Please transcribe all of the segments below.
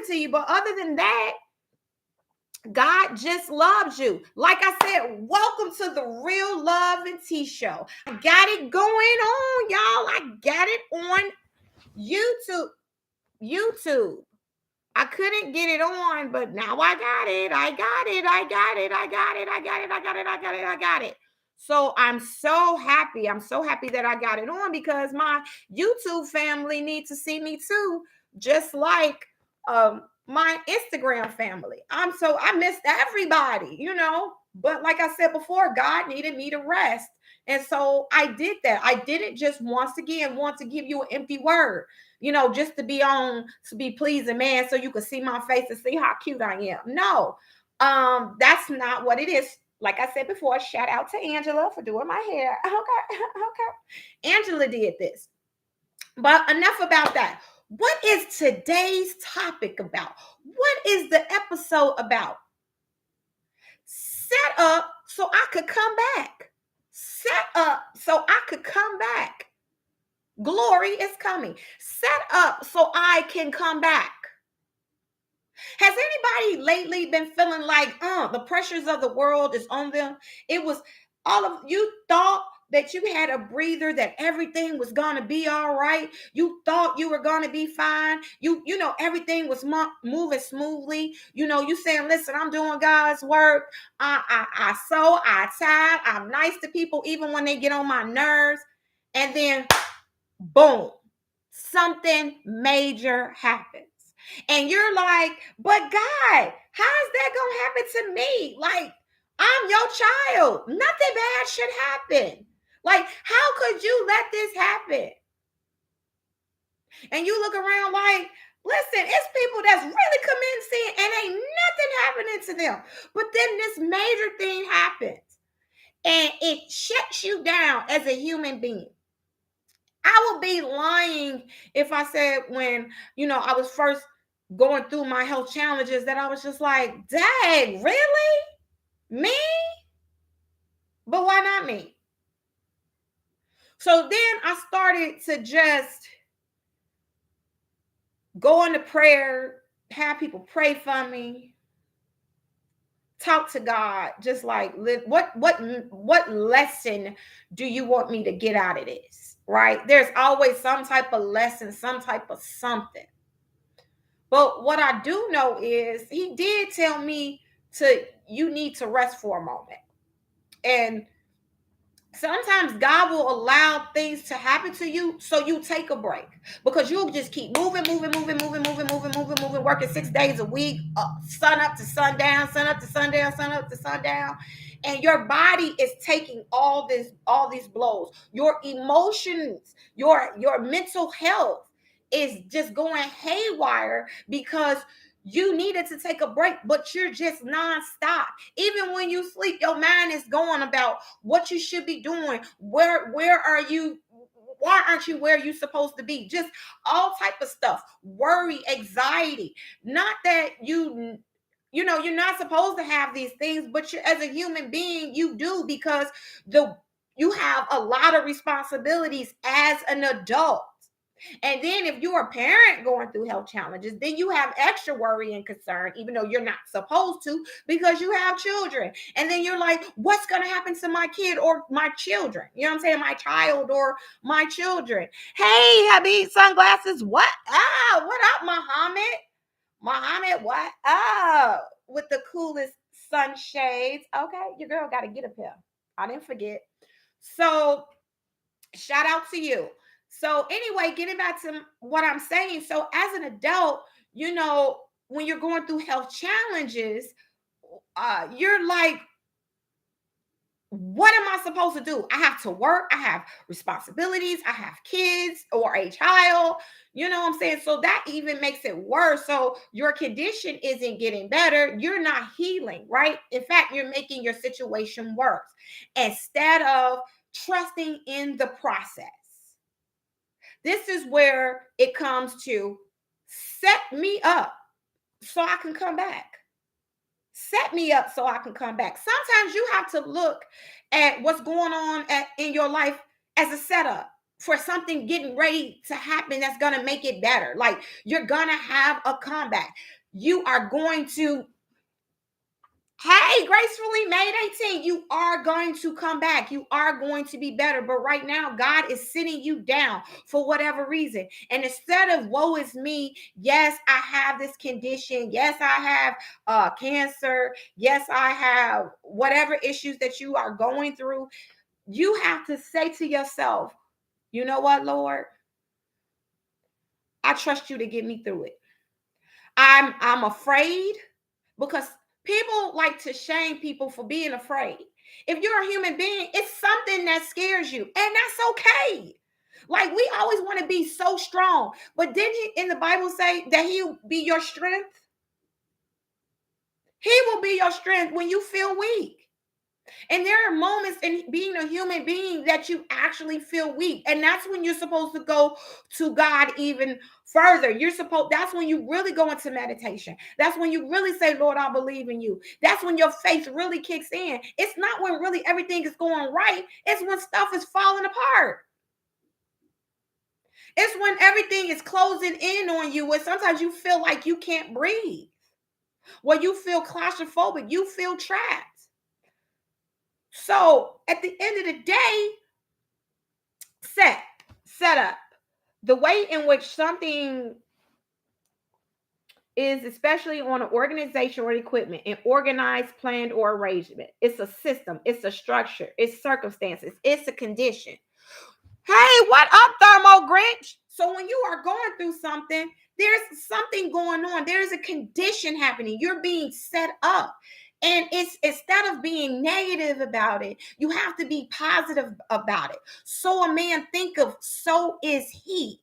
to you. But other than that, God just loves you. Like I said, welcome to the Real Love and Tea Show. I got it going on, y'all. I got it on YouTube. YouTube. I couldn't get it on, but now I got it. I got it. I got it. I got it. I got it. I got it. I got it. I got it. So I'm so happy. I'm so happy that I got it on because my YouTube family needs to see me too, just like my Instagram family. I missed everybody, But like I said before, God needed me to rest. And so I did that. I didn't just once again want to give you an empty word, just to be pleasing man so you could see my face and see how cute I am. No, that's not what it is. Like I said before, shout out to Angela for doing my hair. Okay, okay. Angela did this. But enough about that. What is today's topic about? What is the episode about? Set up so I could come back. Set up so I could come back. Glory is coming. Set up so I can come back. Has anybody lately been feeling like the pressures of the world is on them? It was all of you thought that you had a breather, that everything was going to be all right. You thought you were going to be fine. Everything was moving smoothly. You saying, listen, I'm doing God's work. I sew, I tie, I'm nice to people even when they get on my nerves. And then boom, something major happens. And you're like, but God, how is that going to happen to me? Like, I'm your child. Nothing bad should happen. Like, how could you let this happen? And you look around like, listen, it's people that's really committing sin and ain't nothing happening to them. But then this major thing happens and it shuts you down as a human being. I would be lying if I said when, I was first going through my health challenges that I was just like, dang, really? Me? But why not me? So then I started to just go into prayer, have people pray for me, talk to God, just like, what lesson do you want me to get out of this? Right? There's always some type of lesson, some type of something. But what I do know is he did tell me you need to rest for a moment. And sometimes God will allow things to happen to you so you take a break because you'll just keep moving, working 6 days a week, sun up to sundown, sun up to sundown, sun up to sundown. And your body is taking all these blows. Your emotions, your mental health is just going haywire because you needed to take a break, but you're just nonstop. Even when you sleep, your mind is going about what you should be doing. Where are you? Why aren't you where you're supposed to be? Just all type of stuff. Worry, anxiety. Not that you're not supposed to have these things, but as a human being, you do because you have a lot of responsibilities as an adult. And then if you're a parent going through health challenges, then you have extra worry and concern, even though you're not supposed to, because you have children. And then you're like, what's going to happen to my kid or my children? You know what I'm saying? My child or my children. Hey, Habib, sunglasses. What? What up, Muhammad? Muhammad, what? With the coolest sunshades. Okay, your girl got to get up here. I didn't forget. So shout out to you. So anyway, getting back to what I'm saying. So as an adult, when you're going through health challenges, you're like, what am I supposed to do? I have to work. I have responsibilities. I have kids or a child. You know what I'm saying? So that even makes it worse. So your condition isn't getting better. You're not healing, right? In fact, you're making your situation worse instead of trusting in the process. This is where it comes to set me up so I can come back. Set me up so I can come back. Sometimes you have to look at what's going on in your life as a setup. for something getting ready to happen that's going to make it better. Like, you're going to have a comeback. You are going to, hey, gracefully made 18, you are going to come back. You are going to be better. But right now, God is sitting you down for whatever reason. And instead of woe is me, yes, I have this condition. Yes, I have cancer. Yes, I have whatever issues that you are going through. You have to say to yourself, you know what, Lord? I trust you to get me through it. I'm afraid, because people like to shame people for being afraid. If you're a human being, it's something that scares you, and that's okay. Like, we always want to be so strong, but didn't he in the Bible say that he'll be your strength? He will be your strength when you feel weak. And there are moments in being a human being that you actually feel weak. And that's when you're supposed to go to God even further. That's when you really go into meditation. That's when you really say, Lord, I believe in you. That's when your faith really kicks in. It's not when really everything is going right. It's when stuff is falling apart. It's when everything is closing in on you, where sometimes you feel like you can't breathe, where you feel claustrophobic, you feel trapped. So at the end of the day, set up. The way in which something is, especially on an organization or equipment, an organized, planned, or arrangement. It's a system, it's a structure, it's circumstances, it's a condition. Hey, what up, Thermo Grinch? So when you are going through something, there's something going on. There's a condition happening. You're being set up. And it's, instead of being negative about it, you have to be positive about it. So a man think of, so is he.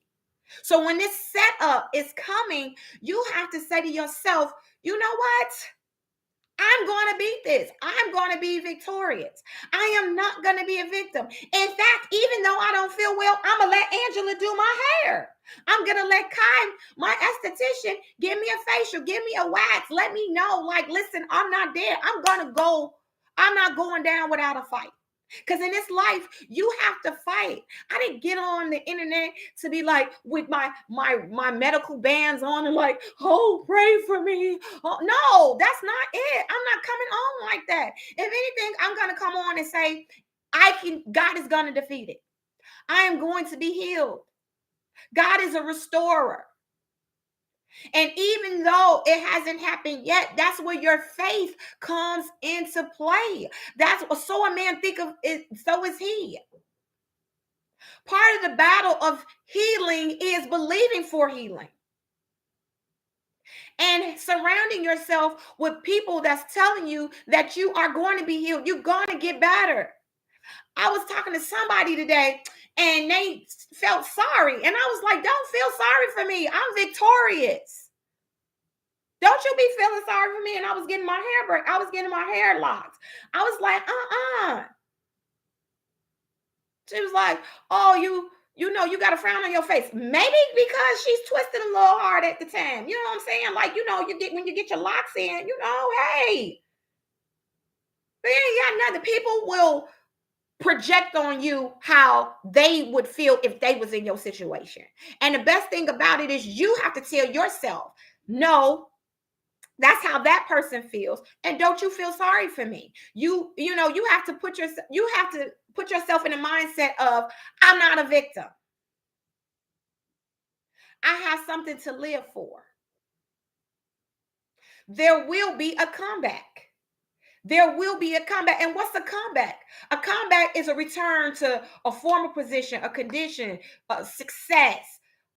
So when this setup is coming, you have to say to yourself, you know what? I'm going to beat this. I'm going to be victorious. I am not going to be a victim. In fact, even though I don't feel well, I'm going to let Angela do my hair. I'm going to let Kai, my esthetician, give me a facial, give me a wax. Let me know, like, listen, I'm not dead. I'm not going down without a fight. Because in this life, you have to fight. I didn't get on the internet to be like with my medical bands on and like, oh, pray for me. Oh, no, that's not it. I'm not coming on like that. If anything, I'm going to come on and say, God is going to defeat it. I am going to be healed. God is a restorer. And even though it hasn't happened yet, that's where your faith comes into play. That's what, so a man think of it, so is he. Part of the battle of healing is believing for healing. And surrounding yourself with people that's telling you that you are going to be healed. You're going to get better. I was talking to somebody today and they felt sorry. And I was like, don't feel sorry for me. I'm victorious. Don't you be feeling sorry for me? And I was getting my hair braided. I was getting my hair locked. I was like, She was like, oh, you know, you got a frown on your face. Maybe because she's twisted a little hard at the time. You know what I'm saying? Like, you know, when you get your locks in, you know, hey. But ain't got nothing. People will project on you how they would feel if they was in your situation. And the best thing about it is you have to tell yourself, no, that's how that person feels. And don't you feel sorry for me. You know, you have to put yourself in a mindset of, I'm not a victim. I have something to live for. There will be a comeback. There will be a comeback. And what's a comeback? A comeback is a return to a former position, a condition, success,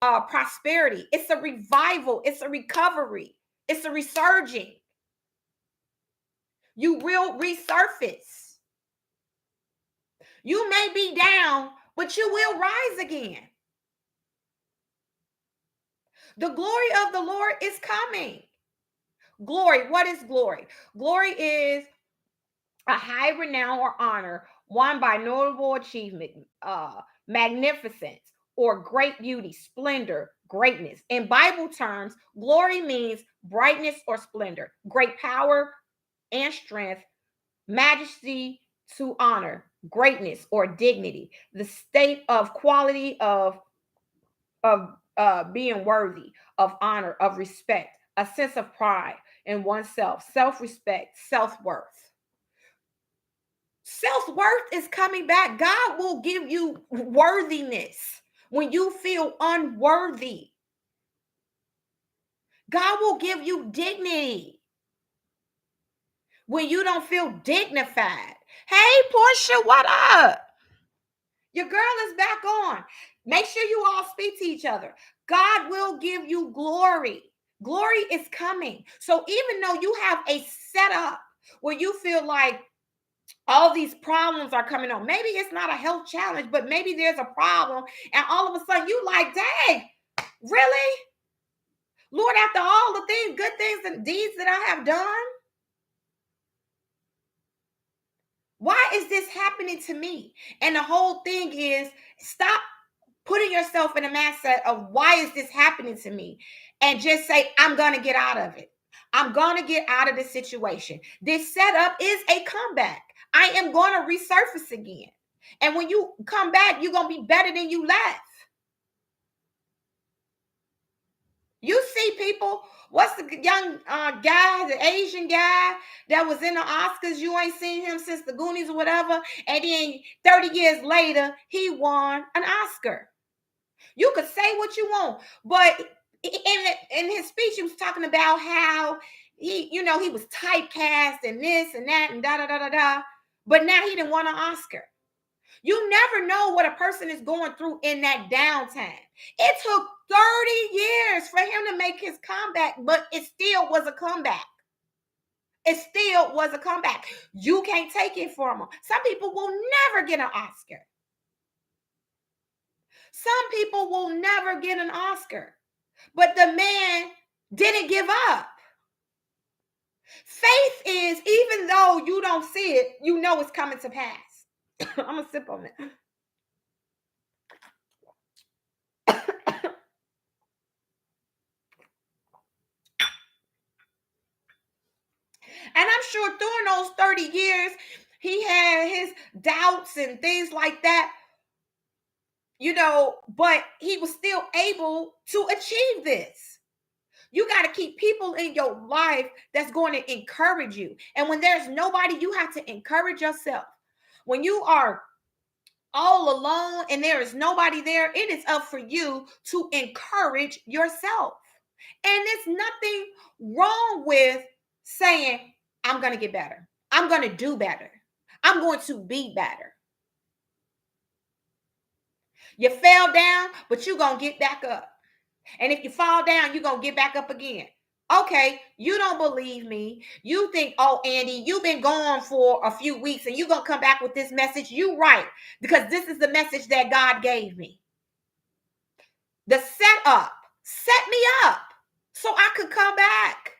prosperity. It's a revival. It's a recovery. It's a resurging. You will resurface. You may be down, but you will rise again. The glory of the Lord is coming. Glory. What is glory? Glory is a high renown or honor won by notable achievement, magnificence, or great beauty, splendor, greatness. In Bible terms, glory means brightness or splendor, great power and strength, majesty to honor, greatness or dignity, the state of quality of being worthy of honor, of respect, a sense of pride in oneself, self-respect, self-worth. Self-worth is coming back. God will give you worthiness when you feel unworthy. God will give you dignity when you don't feel dignified. Hey, Portia, what up? Your girl is back on. Make sure you all speak to each other. God will give you glory. Glory is coming. So even though you have a setup where you feel like all these problems are coming on, maybe it's not a health challenge, but maybe there's a problem, and all of a sudden you like, dang, really? Lord, after all the things, good things and deeds that I have done, why is this happening to me? And the whole thing is, stop putting yourself in a mindset of why is this happening to me, and just say, I'm going to get out of it. I'm going to get out of this situation. This setup is a comeback. I am going to resurface again. And when you come back, you're going to be better than you left. You see people, what's the young guy, the Asian guy that was in the Oscars? You ain't seen him since the Goonies or whatever. And then 30 years later, he won an Oscar. You could say what you want, but in his speech, he was talking about how he was typecast and this and that and da da da da da. But now he didn't want an Oscar. You never know what a person is going through in that downtime. It took 30 years for him to make his comeback, but it still was a comeback. It still was a comeback. You can't take it from him. Some people will never get an Oscar. Some people will never get an Oscar. But the man didn't give up. Faith is, even though you don't see it, you know it's coming to pass. I'm going to sip on it. And I'm sure during those 30 years, he had his doubts and things like that, but he was still able to achieve this. You got to keep people in your life that's going to encourage you. And when there's nobody, you have to encourage yourself. When you are all alone and there is nobody there, it is up for you to encourage yourself. And there's nothing wrong with saying, I'm going to get better. I'm going to do better. I'm going to be better. You fell down, but you're going to get back up. And if you fall down, you're going to get back up again. Okay, you don't believe me. You think, oh, Andy, you've been gone for a few weeks and you're going to come back with this message. You right, because this is the message that God gave me. The setup set me up so I could come back.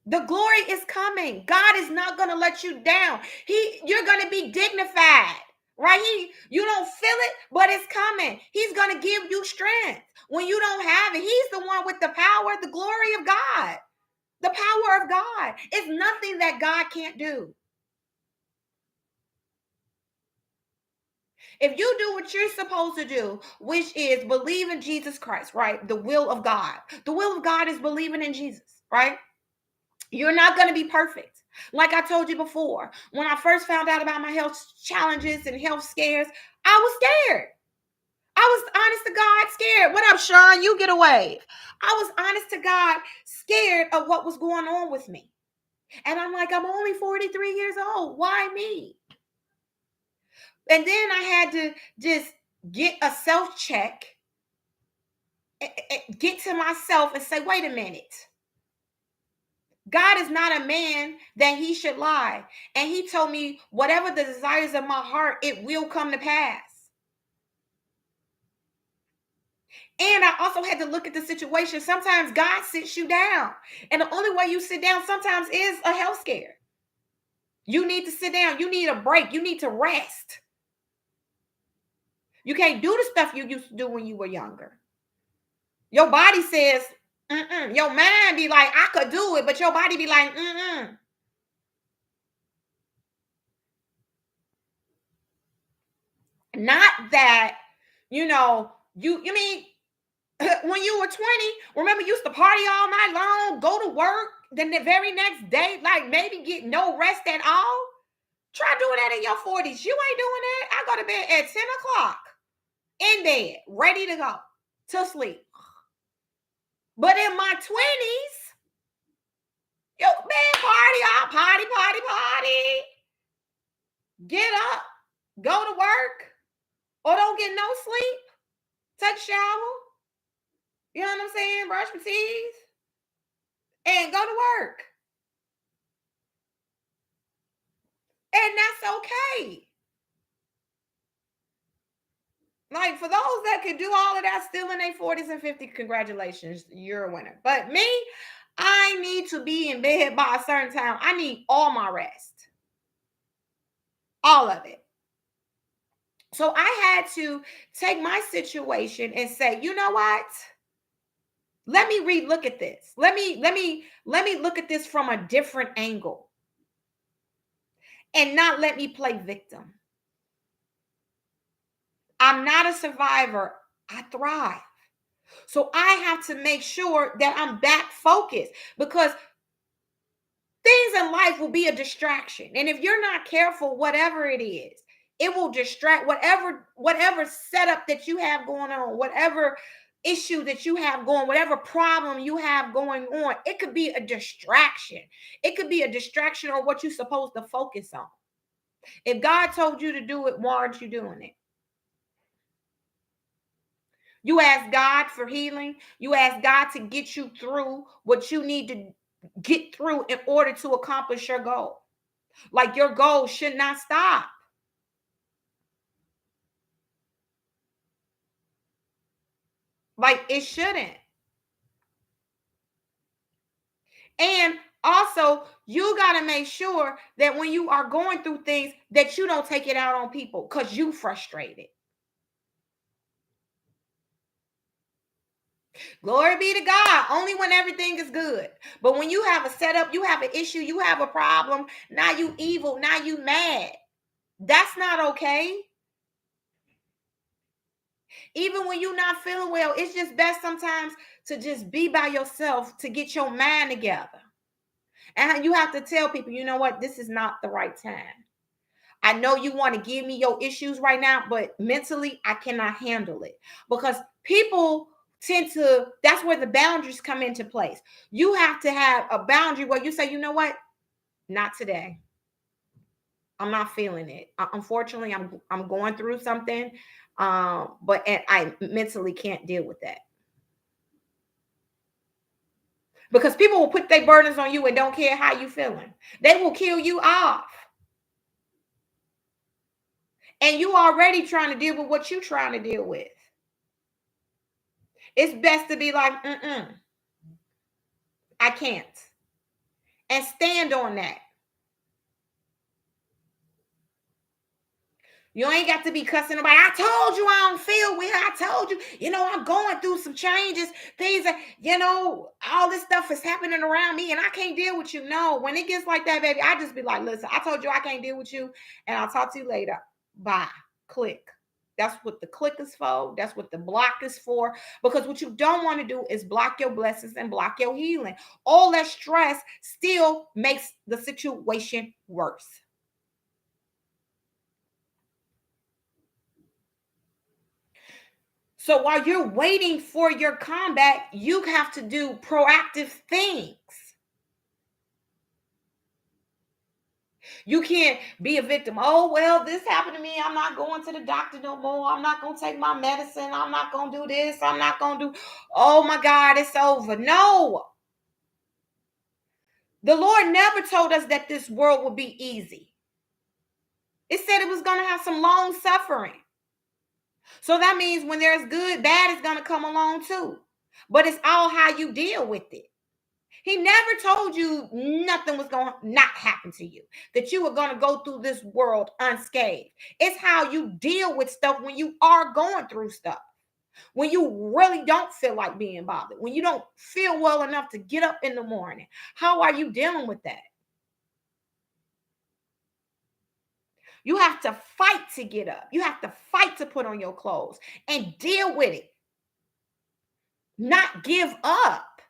The glory is coming. God is not going to let you down. You're going to be dignified, right? You don't feel it, but it's coming. He's going to give you strength when you don't have it. He's the one with the power, the glory of God, the power of God. It's nothing that God can't do. If you do what you're supposed to do, which is believe in Jesus Christ, right? The will of God. The will of God is believing in Jesus, right? You're not going to be perfect. Like I told you before, when I first found out about my health challenges and health scares, I was scared. I was honest to God scared. What up, Sean? You get a wave. I was honest to God scared of what was going on with me. And I'm like, I'm only 43 years old. Why me? And then I had to just get a self check, get to myself and say, wait a minute. God is not a man that he should lie. And he told me, whatever the desires of my heart, it will come to pass. And I also had to look at the situation. Sometimes God sits you down. And the only way you sit down sometimes is a health scare. You need to sit down. You need a break. You need to rest. You can't do the stuff you used to do when you were younger. Your body says, mm-mm. Your mind be like, I could do it. But your body be like, mm-mm. Not that, you mean, when you were 20, remember, you used to party all night long, go to work, then the very next day, like maybe get no rest at all. Try doing that in your 40s. You ain't doing that. I go to bed at 10 o'clock in bed, ready to go to sleep. But in my 20s, you man, party, all party, party, party. Get up, go to work, or don't get no sleep. Take a shower. You know what I'm saying? Brush my teeth and go to work. And that's okay. Like, for those that can do all of that still in their 40s and 50s, congratulations, you're a winner. But me, I need to be in bed by a certain time. I need all my rest. All of it. So I had to take my situation and say, you know what? Let me relook at this. Let me look at this from a different angle. And not let me play victim. I'm not a survivor. I thrive. So I have to make sure that I'm back focused, because things in life will be a distraction. And if you're not careful, whatever it is, it will distract whatever setup that you have going on, whatever issue that you have going, whatever problem you have going on. It could be a distraction. It could be a distraction on what you're supposed to focus on. If God told you to do it, why aren't you doing it? You ask God for healing. You ask God to get you through what you need to get through in order to accomplish your goal. Like, your goal should not stop. Like, it shouldn't. And also, you got to make sure that when you are going through things, that you don't take it out on people because you frustrated. Glory be to God. Only when everything is good. But when you have a setup, you have an issue, you have a problem, now you evil, now you mad. That's not okay. Even when you're not feeling well, it's just best sometimes to just be by yourself to get your mind together. And you have to tell people, you know what, this is not the right time. I know you want to give me your issues right now, but mentally, I cannot handle it. Because people tend to, that's where the boundaries come into place. You have to have a boundary where you say, you know what, not today. I'm not feeling it. Unfortunately, I'm going through something, but I mentally can't deal with that. Because people will put their burdens on you and don't care how you feeling. They will kill you off. And you already trying to deal with what you're trying to deal with. It's best to be like, I can't. And stand on that. You ain't got to be cussing nobody. I told you I don't feel well. I told you, I'm going through some changes. Things that, all this stuff is happening around me and I can't deal with you. No, when it gets like that, baby, I just be like, listen, I told you I can't deal with you and I'll talk to you later. Bye. Click. That's what the click is for. That's what the block is for. Because what you don't want to do is block your blessings and block your healing. All that stress still makes the situation worse. So while you're waiting for your comeback, you have to do proactive things. You can't be a victim. Oh, well, this happened to me. I'm not going to the doctor no more. I'm not going to take my medicine. I'm not going to do this. I'm not going to do, oh my God, it's over. No. The Lord never told us that this world would be easy. It said it was going to have some long suffering. So that means when there's good, bad is going to come along too. But it's all how you deal with it. He never told you nothing was going to not happen to you, that you were going to go through this world unscathed. It's how you deal with stuff when you are going through stuff, when you really don't feel like being bothered, when you don't feel well enough to get up in the morning. How are you dealing with that? You have to fight to get up. You have to fight to put on your clothes and deal with it. Not give up.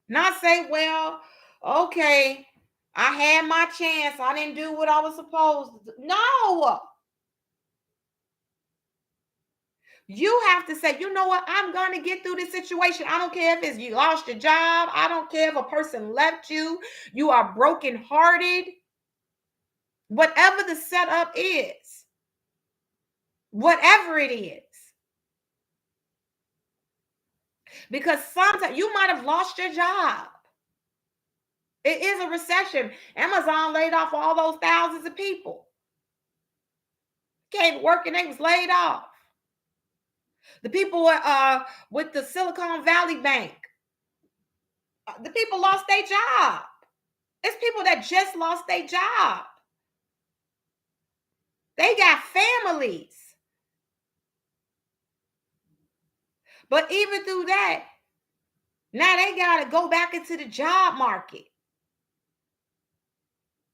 Not say, well, okay, I had my chance. I didn't do what I was supposed to do. No. You have to say, you know what? I'm going to get through this situation. I don't care if it's you lost your job. I don't care if a person left you. You are brokenhearted. Whatever the setup is, whatever it is. Because sometimes you might have lost your job. It is a recession. Amazon laid off all those thousands of people. Came to work and they was laid off. The people with the Silicon Valley Bank, the people lost their job. It's people that just lost their job. They got families. But even through that, now they got to go back into the job market.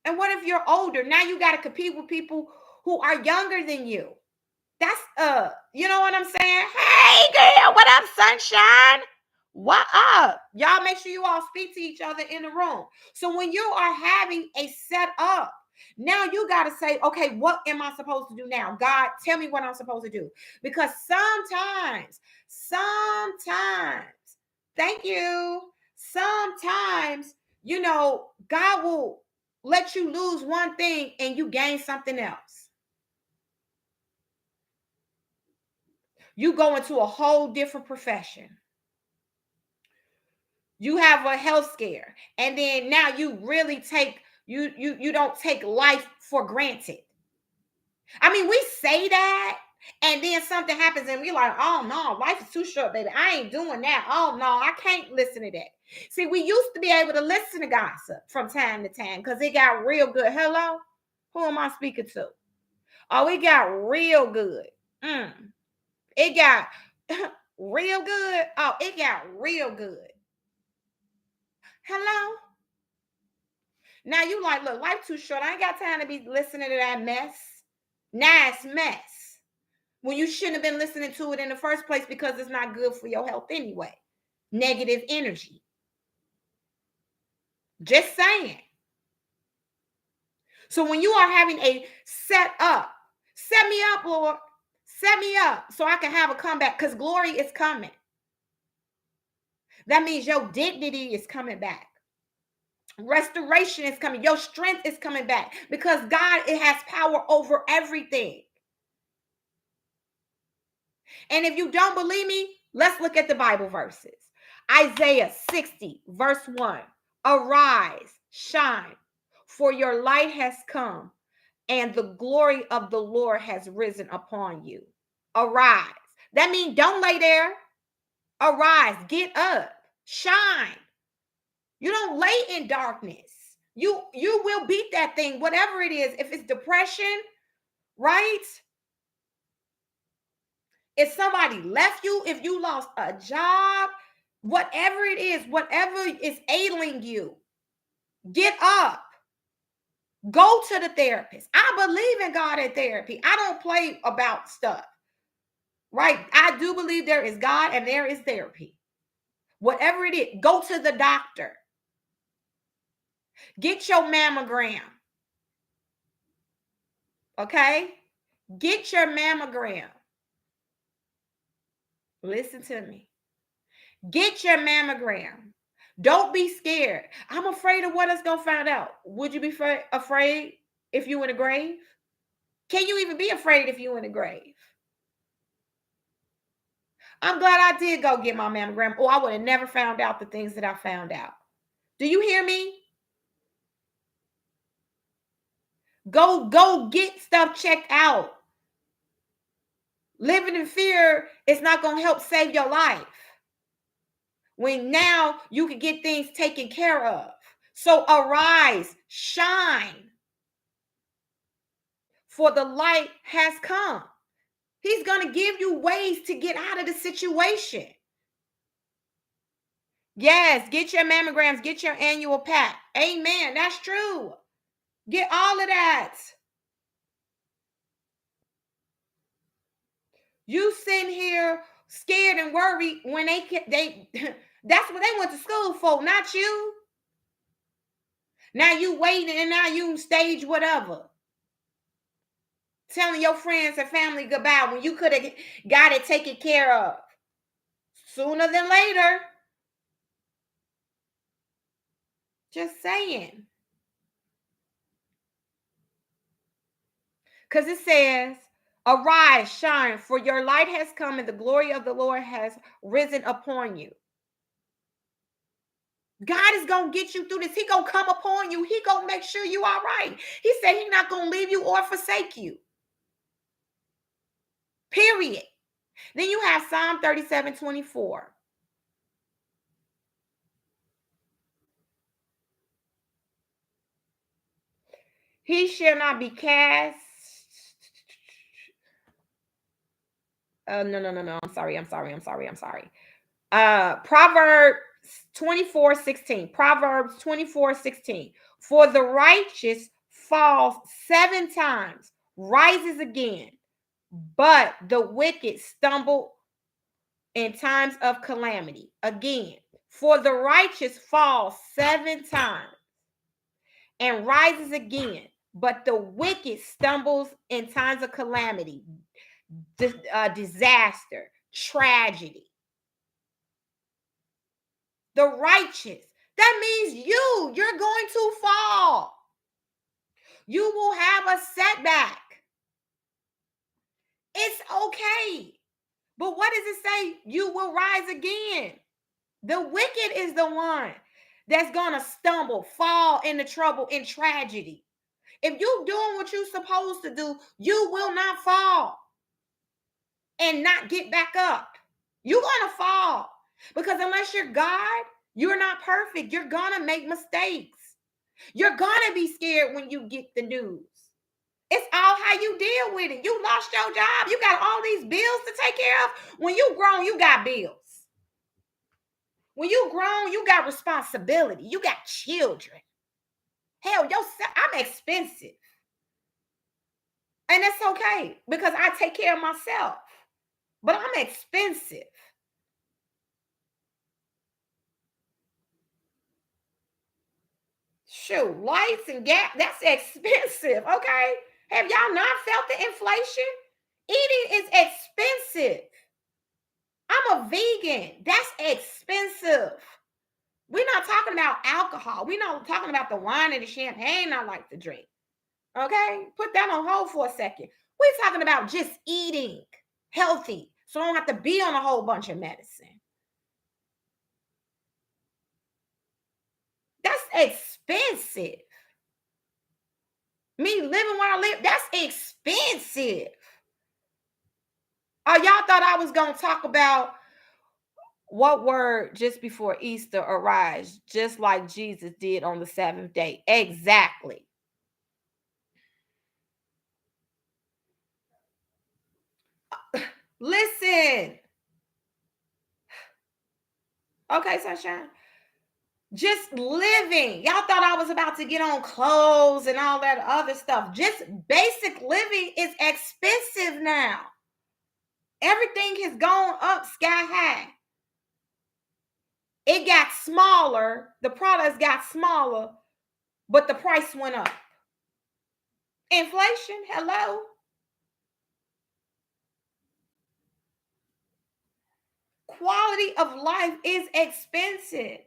And what if you're older? Now you got to compete with people who are younger than you. That's you know what I'm saying? Hey girl, what up, sunshine? What up? Y'all make sure you all speak to each other in the room. So when you are having a setup, now you got to say, okay, what am I supposed to do now? God, tell me what I'm supposed to do. Because sometimes, thank you. Sometimes, you know, God will let you lose one thing and you gain something else. You go into a whole different profession. You have a health scare, and then now you really take you don't take life for granted. I mean, we say that, and then something happens, and we're like, "Oh no, life is too short, baby. I ain't doing that. Oh no, I can't listen to that." See, we used to be able to listen to gossip from time to time because it got real good. Hello, who am I speaking to? Oh, it got real good. It got real good. Oh, it got real good. Hello. Now you like, look, life too short. I ain't got time to be listening to that mess. Nice mess. When you shouldn't have been listening to it in the first place because it's not good for your health anyway. Negative energy. Just saying. So when you are having a set me up, Lord. Set me up so I can have a comeback because glory is coming. That means your dignity is coming back. Restoration is coming. Your strength is coming back because God, it has power over everything. And if you don't believe me, let's look at the Bible verses. Isaiah 60, verse 1. Arise, shine, for your light has come, and the glory of the Lord has risen upon you. Arise. That means don't lay there. Arise, get up, shine. You don't lay in darkness. You will beat that thing, whatever it is. If it's depression, right? If somebody left you, if you lost a job, whatever it is, whatever is ailing you, get up. Go to the therapist. I believe in God and therapy. I don't play about stuff, right? I do believe there is God and there is therapy. Whatever it is, go to the doctor. Get your mammogram. Okay? Get your mammogram. Listen to me. Get your mammogram. Don't be scared. I'm afraid of what it's going to find out. Would you be afraid if you in a grave? Can you even be afraid if you in a grave? I'm glad I did go get my mammogram. Oh, I would have never found out the things that I found out. Do you hear me? Go get stuff checked out. Living in fear is not going to help save your life. When now you can get things taken care of. So arise, shine, for the light has come. He's going to give you ways to get out of the situation. Yes, get your mammograms, get your annual pack. Amen. That's true. Get all of that. You sitting here scared and worried when they that's what they went to school for, not you. Now you waiting and now you stage whatever. Telling your friends and family goodbye when you could have got it taken care of sooner than later. Just saying. Because it says, arise, shine, for your light has come and the glory of the Lord has risen upon you. God is going to get you through this. He going to come upon you. He going to make sure you are right. He said he's not going to leave you or forsake you. Period. Then you have Psalm 37:24. He shall not be cast. No. I'm sorry. Proverbs 24:16. Proverbs 24:16. For the righteous falls 7 times, rises again, but the wicked stumble in times of calamity. Again, for the righteous falls 7 times and rises again, but the wicked stumbles in times of calamity, disaster, tragedy. The righteous, that means you're going to fall. You will have a setback. It's okay. But what does it say? You will rise again. The wicked is the one that's going to stumble, fall into trouble, in tragedy. If you're doing what you're supposed to do, you will not fall and not get back up. You're going to fall because unless you're God, you're not perfect. You're going to make mistakes. You're going to be scared when you get the news. It's all how you deal with it. You lost your job. You got all these bills to take care of. When you grown, you got bills. When you grown, you got responsibility. You got children. Hell, I'm expensive. And it's okay because I take care of myself. But I'm expensive. Shoot, lights and gas, that's expensive, okay? Have y'all not felt the inflation? Eating is expensive. I'm a vegan. That's expensive. We're not talking about alcohol. We're not talking about the wine and the champagne I like to drink. Okay? Put that on hold for a second. We're talking about just eating healthy so I don't have to be on a whole bunch of medicine. That's expensive. Me living where I live, that's expensive. Oh, y'all thought I was going to talk about what word just before Easter arise, just like Jesus did on the 7th day. Exactly. Listen. Okay, Sunshine. Just living. Y'all thought I was about to get on clothes and all that other stuff. Just basic living is expensive now. Everything has gone up sky high. It got smaller. The products got smaller, but the price went up. Inflation, hello. Quality of life is expensive.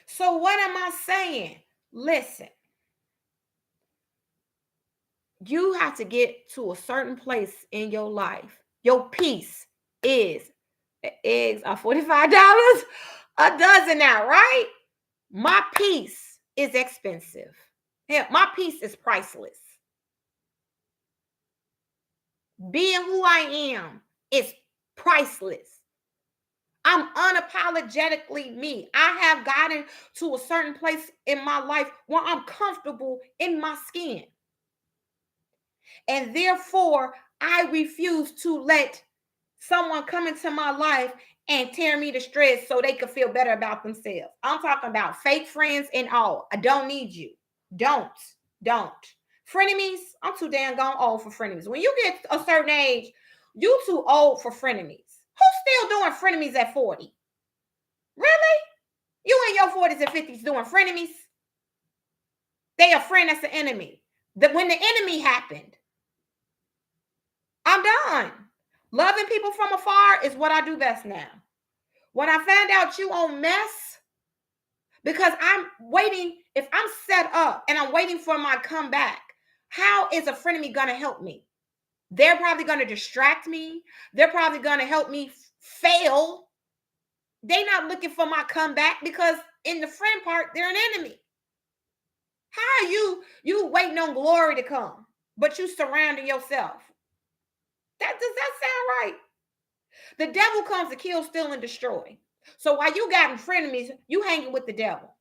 So what am I saying? Listen, you have to get to a certain place in your life. Your peace is, eggs are $45 a dozen now, right? My peace is expensive. Yeah, my peace is priceless. Being who I am is priceless. I'm unapologetically me. I have gotten to a certain place in my life where I'm comfortable in my skin. And therefore, I refuse to let someone come into my life and tear me to shreds so they can feel better about themselves. I'm talking about fake friends and all. I don't need you. Don't. Frenemies, I'm too damn gone old for frenemies. When you get a certain age, you too old for frenemies. Who's still doing frenemies at 40? Really? You in your 40s and 50s doing frenemies? They a friend that's the enemy. When the enemy happened, I'm done. Loving people from afar is what I do best now. When I found out you on mess, because I'm waiting, if I'm set up and I'm waiting for my comeback, how is a frenemy going to help me? They're probably going to distract me. They're probably going to help me fail. They're not looking for my comeback because in the friend part, they're an enemy. How are you waiting on glory to come, but you surrounding yourself? Does that sound right? The devil comes to kill, steal, and destroy. So while you got frenemies, you hanging with the devil.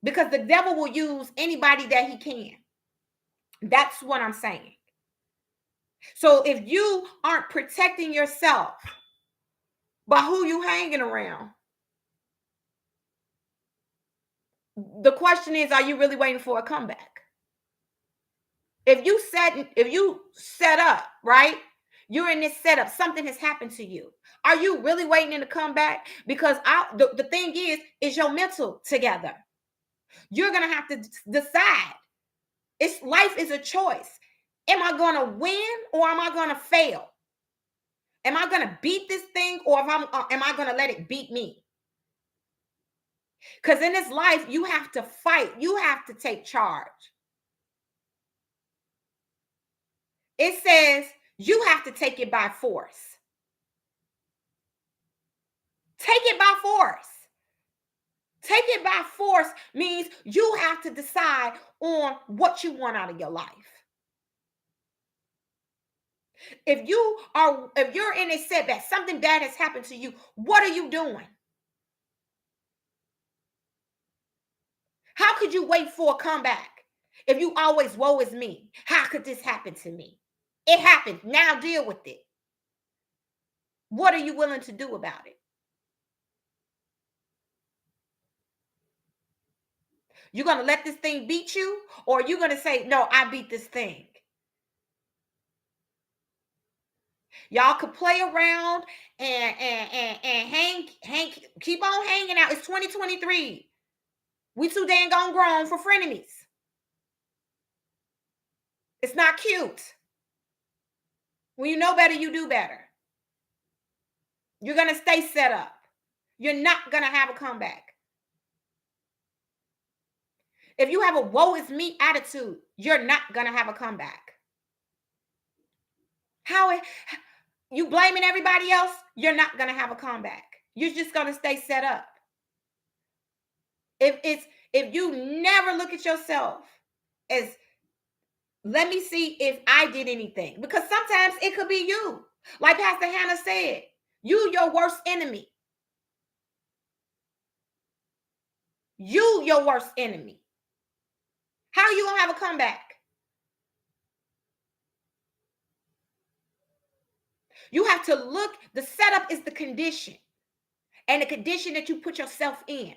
Because the devil will use anybody that he can. That's what I'm saying. So if you aren't protecting yourself by who you hanging around, the question is, are you really waiting for a comeback? If you set up, right? You're in this setup, something has happened to you. Are you really waiting to come back? Because the thing is your mental together. You're gonna have to decide. Life is a choice. Am I gonna win or am I gonna fail? Am I gonna beat this thing or am I gonna let it beat me? Because in this life, you have to fight. You have to take charge. It says you have to take it by force. Take it by force. Take it by force means you have to decide on what you want out of your life. If you're in a setback, something bad has happened to you, what are you doing? How could you wait for a comeback if you always, woe is me? How could this happen to me? It happened. Now deal with it. What are you willing to do about it? You're going to let this thing beat you, or are you going to say, no, I beat this thing? Y'all could play around and hang, keep on hanging out. It's 2023. We too dang gone grown for frenemies. It's not cute. When you know better, you do better. You're going to stay set up. You're not going to have a comeback. If you have a woe is me attitude, you're not going to have a comeback. You blaming everybody else, you're not going to have a comeback. You're just going to stay set up. If you never look at yourself as, let me see if I did anything, because sometimes it could be you. Like Pastor Hannah said, you your worst enemy. You your worst enemy. How are you going to have a comeback? You have to look, the setup is the condition, and the condition that you put yourself in.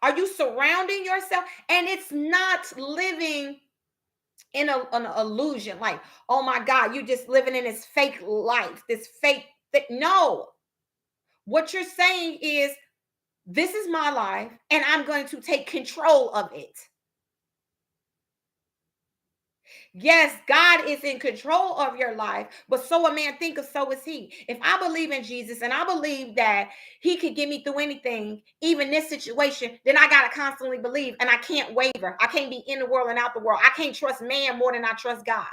Are you surrounding yourself? And it's not living in an illusion, like, oh my God, you're just living in this fake life, this fake thing. No. What you're saying is, this is my life, and I'm going to take control of it. Yes, God is in control of your life, but so a man thinketh, so is he. If I believe in Jesus and I believe that he could get me through anything, even this situation, then I got to constantly believe, and I can't waver. I can't be in the world and out the world. I can't trust man more than I trust God.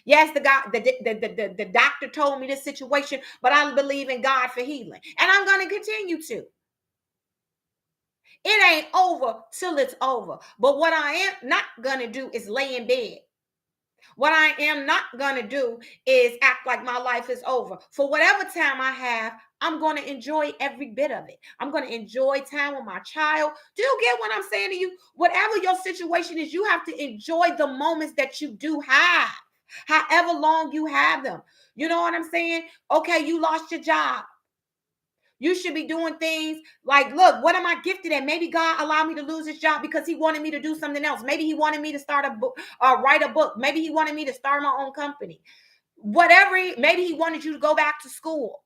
Yes, the doctor told me this situation, but I believe in God for healing, and I'm going to continue to. It ain't over till it's over. But what I am not going to do is lay in bed. What I am not going to do is act like my life is over. For whatever time I have, I'm going to enjoy every bit of it. I'm going to enjoy time with my child. Do you get what I'm saying to you? Whatever your situation is, you have to enjoy the moments that you do have, however long you have them. You know what I'm saying? Okay, you lost your job. You should be doing things like, look, what am I gifted at? Maybe God allowed me to lose this job because he wanted me to do something else. Maybe he wanted me to start a book or write a book. Maybe he wanted me to start my own company. Whatever, maybe he wanted you to go back to school.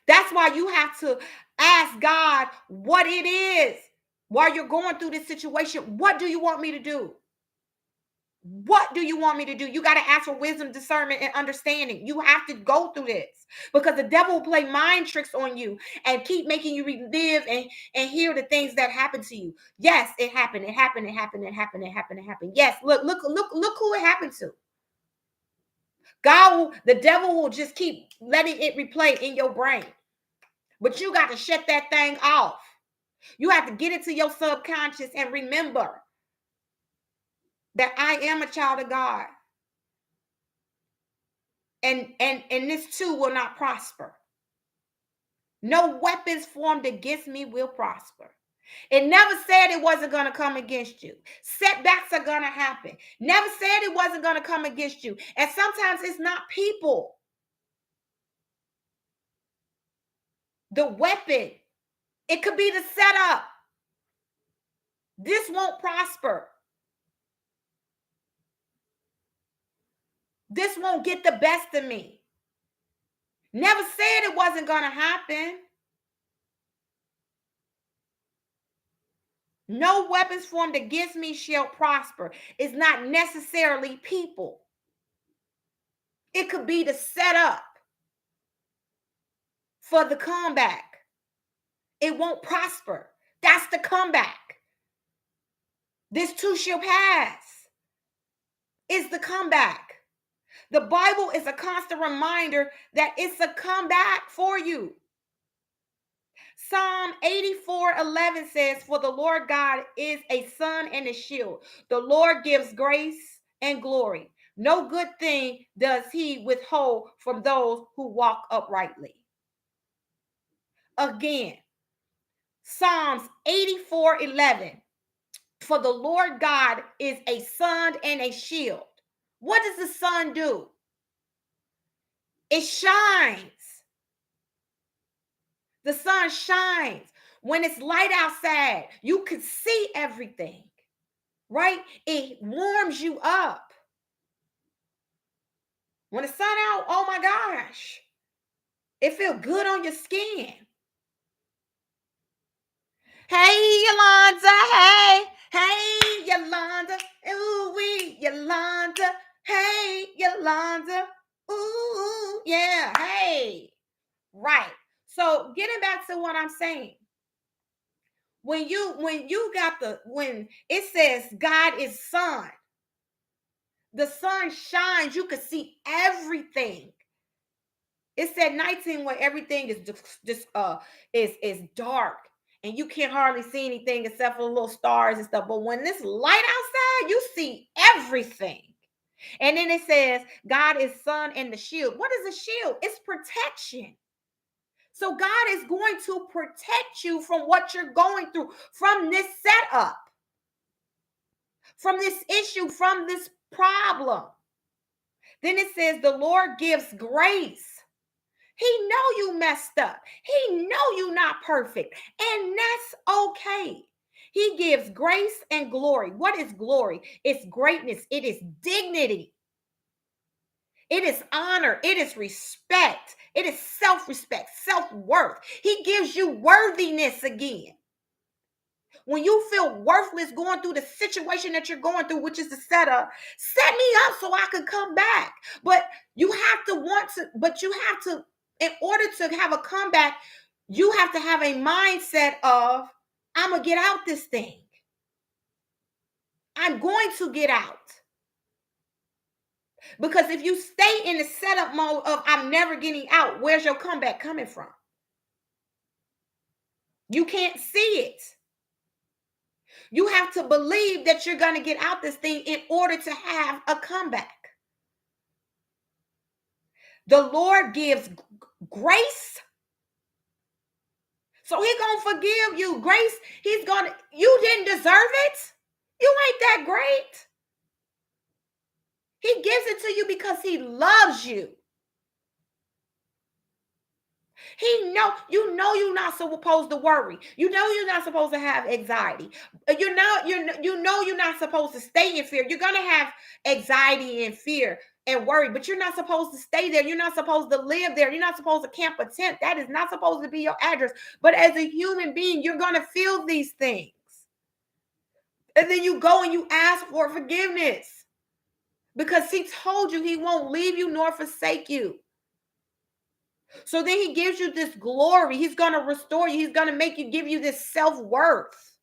That's why you have to ask God what it is while you're going through this situation. What do you want me to do? What do you want me to do? You got to ask for wisdom, discernment, and understanding. You have to go through this because the devil will play mind tricks on you and keep making you relive and hear the things that happened to you. Yes, it happened. It happened. It happened. It happened. It happened. It happened. Yes, look who it happened to. The devil will just keep letting it replay in your brain. But you got to shut that thing off. You have to get into your subconscious and remember that I am a child of God. And this too will not prosper. No weapons formed against me will prosper. It never said it wasn't going to come against you. Setbacks are going to happen. Never said it wasn't going to come against you. And sometimes it's not people. The weapon, it could be the setup. This won't prosper. This won't get the best of me. Never said it wasn't going to happen. No weapons formed against me shall prosper. It's not necessarily people. It could be the setup for the comeback. It won't prosper. That's the comeback. This too shall pass. It's the comeback. The Bible is a constant reminder that it's a comeback for you. Psalm 84:11 says, for the Lord God is a sun and a shield. The Lord gives grace and glory. No good thing does he withhold from those who walk uprightly. Again, Psalms 84:11. For the Lord God is a sun and a shield. What does the sun do? It shines. The sun shines. When it's light outside, you can see everything, right? It warms you up. When the sun out, oh my gosh, it feels good on your skin. Hey, Yolanda, hey, Yolanda, ooh, wee, Yolanda, hey, Yolanda, ooh, yeah, hey, right. So getting back to what I'm saying, when it says God is sun, the sun shines, you can see everything. It said 19 where everything is just is dark and you can't hardly see anything except for little stars and stuff. But when this light outside, you see everything. And then it says God is sun and the shield. What is a shield? It's protection. So God is going to protect you from what you're going through, from this setup, from this issue, from this problem. Then it says the Lord gives grace. He know you messed up. He know you not perfect. And that's okay. He gives grace and glory. What is glory? It's greatness. It is dignity. It is honor. It is respect. It is self-respect, self-worth. He gives you worthiness again. When you feel worthless going through the situation that you're going through, which is the setup, set me up so I could come back. But you have to, in order to have a comeback, you have to have a mindset of, I'm going to get out this thing. I'm going to get out. Because if you stay in the setup mode of I'm never getting out, where's your comeback coming from? You can't see it. You have to believe that you're going to get out this thing in order to have a comeback. The Lord gives grace. So he's going to forgive you. Grace, you didn't deserve it. You ain't that great. He gives it to you because he loves you. You know you're not supposed to worry. You know you're not supposed to have anxiety. You know you're not supposed to stay in fear. You're gonna have anxiety and fear and worry, but you're not supposed to stay there. You're not supposed to live there. You're not supposed to camp a tent. That is not supposed to be your address. But as a human being, you're gonna feel these things. And then you go and you ask for forgiveness because he told you he won't leave you nor forsake you. So then he gives you this glory. He's going to restore you. He's going to make you, give you this self-worth.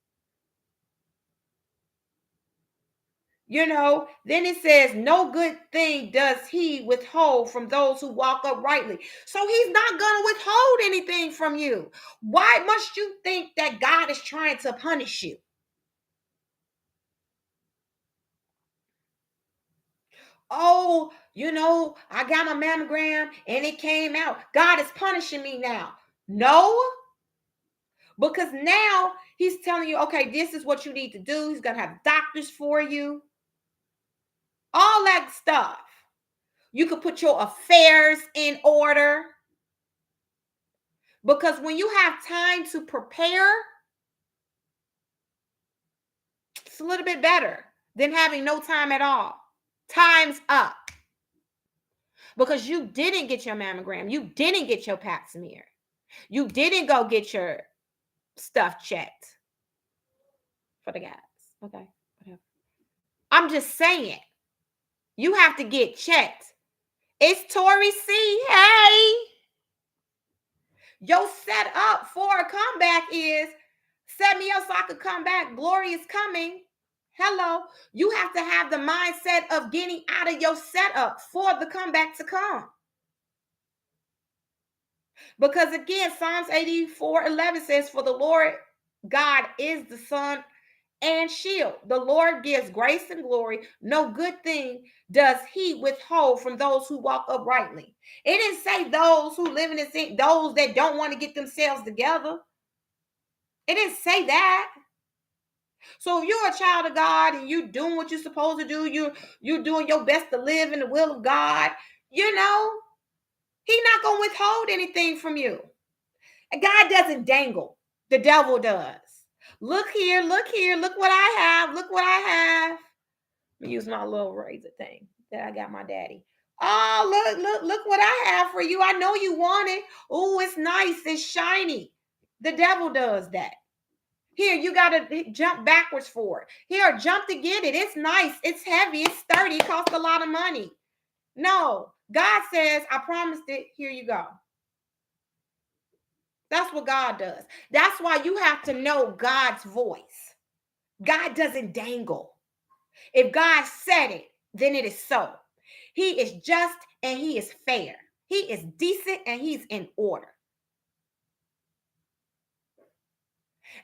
You know, then it says, no good thing does he withhold from those who walk uprightly. So he's not going to withhold anything from you. Why must you think that God is trying to punish you? Oh, you know, I got my mammogram and it came out. God is punishing me now. No, because now he's telling you, okay, this is what you need to do. He's going to have doctors for you. All that stuff. You could put your affairs in order. Because when you have time to prepare, it's a little bit better than having no time at all. Time's up. Because you didn't get your mammogram. You didn't get your pap smear. You didn't go get your stuff checked for the guys. Okay. Whatever. I'm just saying. You have to get checked. It's Tori C. Hey. Your setup for a comeback is set me up so I could come back. Glory is coming. Hello. You have to have the mindset of getting out of your setup for the comeback to come. Because again, Psalms 84:11 says, for the Lord God is the sun and shield. The Lord gives grace and glory. No good thing does he withhold from those who walk uprightly. It didn't say those who live in sin, those that don't want to get themselves together. It didn't say that. So if you're a child of God and you're doing what you're supposed to do, you're doing your best to live in the will of God, you know, he's not going to withhold anything from you. God doesn't dangle. The devil does. Look here, look what I have. Look what I have. Let me use my little razor thing that I got my daddy. Oh, look what I have for you. I know you want it. Oh, it's nice. It's shiny. The devil does that. Here, you got to jump backwards for it. Here, jump to get it. It's nice. It's heavy. It's sturdy. It costs a lot of money. No, God says, I promised it. Here you go. That's what God does. That's why you have to know God's voice. God doesn't dangle. If God said it, then it is so. He is just and he is fair. He is decent and he's in order.